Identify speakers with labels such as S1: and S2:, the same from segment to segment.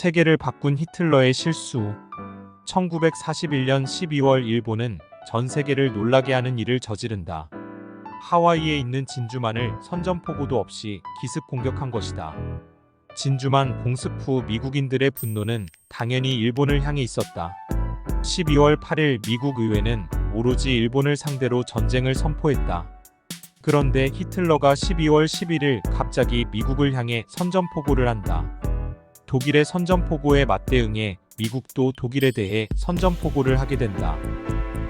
S1: 세계를 바꾼 히틀러의 실수. 1941년 12월 일본은 전 세계를 놀라게 하는 일을 저지른다. 하와이에 있는 진주만을 선전포고도 없이 기습 공격한 것이다. 진주만 공습 후 미국인들의 분노는 당연히 일본을 향해 있었다. 12월 8일 미국 의회는 오로지 일본을 상대로 전쟁을 선포했다. 그런데 히틀러가 12월 11일 갑자기 미국을 향해 선전포고를 한다. 독일의 선전포고에 맞대응해 미국도 독일에 대해 선전포고를 하게 된다.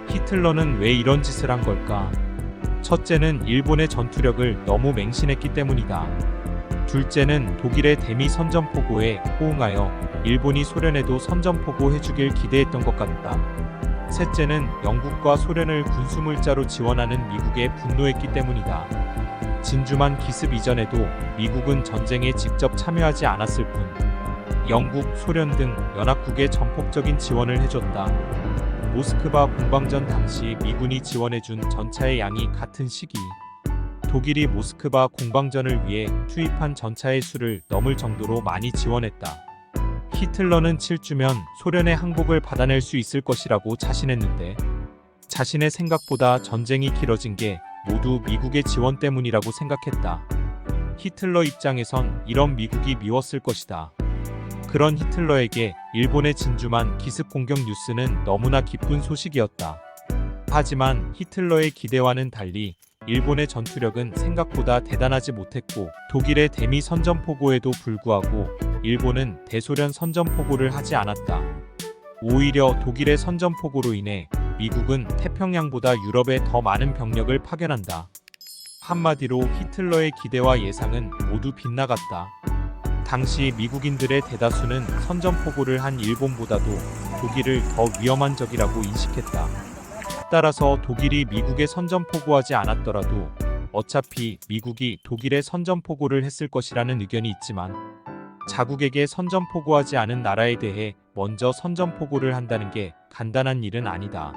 S1: 히틀러는 왜 이런 짓을 한 걸까? 첫째는 일본의 전투력을 너무 맹신했기 때문이다. 둘째는 독일의 대미 선전포고에 호응하여 일본이 소련에도 선전포고 해주길 기대했던 것 같다. 셋째는 영국과 소련을 군수물자로 지원하는 미국에 분노했기 때문이다. 진주만 기습 이전에도 미국은 전쟁에 직접 참여하지 않았을 뿐 영국, 소련 등 연합국에 전폭적인 지원을 해줬다. 모스크바 공방전 당시 미군이 지원해준 전차의 양이 같은 시기 독일이 모스크바 공방전을 위해 투입한 전차의 수를 넘을 정도로 많이 지원했다. 히틀러는 7주면 소련의 항복을 받아낼 수 있을 것이라고 자신했는데 자신의 생각보다 전쟁이 길어진 게 모두 미국의 지원 때문이라고 생각했다. 히틀러 입장에선 이런 미국이 미웠을 것이다. 그런 히틀러에게 일본의 진주만 기습 공격 뉴스는 너무나 기쁜 소식이었다. 하지만 히틀러의 기대와는 달리 일본의 전투력은 생각보다 대단하지 못했고 독일의 대미 선전포고에도 불구하고 일본은 대소련 선전포고를 하지 않았다. 오히려 독일의 선전포고로 인해 미국은 태평양보다 유럽에 더 많은 병력을 파견한다. 한마디로 히틀러의 기대와 예상은 모두 빗나갔다. 당시 미국인들의 대다수는 선전포고를 한 일본보다도 독일을 더 위험한 적이라고 인식했다. 따라서 독일이 미국에 선전포고하지 않았더라도 어차피 미국이 독일에 선전포고를 했을 것이라는 의견이 있지만 자국에게 선전포고하지 않은 나라에 대해 먼저 선전포고를 한다는 게 간단한 일은 아니다.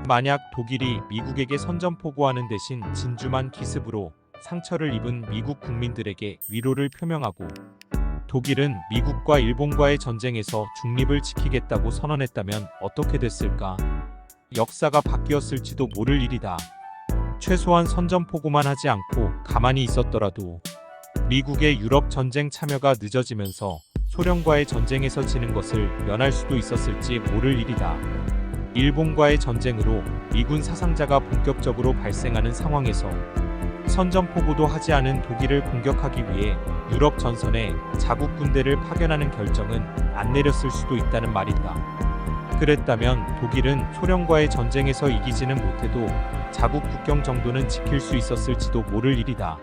S1: 만약 독일이 미국에게 선전포고하는 대신 진주만 기습으로 상처를 입은 미국 국민들에게 위로를 표명하고 독일은 미국과 일본과의 전쟁에서 중립을 지키겠다고 선언했다면 어떻게 됐을까? 역사가 바뀌었을지도 모를 일이다. 최소한 선전포고만 하지 않고 가만히 있었더라도 미국의 유럽 전쟁 참여가 늦어지면서 소련과의 전쟁에서 지는 것을 면할 수도 있었을지 모를 일이다. 일본과의 전쟁으로 미군 사상자가 본격적으로 발생하는 상황에서 선전포고도 하지 않은 독일을 공격하기 위해 유럽 전선에 자국 군대를 파견하는 결정은 안 내렸을 수도 있다는 말이다. 그랬다면 독일은 소련과의 전쟁에서 이기지는 못해도 자국 국경 정도는 지킬 수 있었을지도 모를 일이다.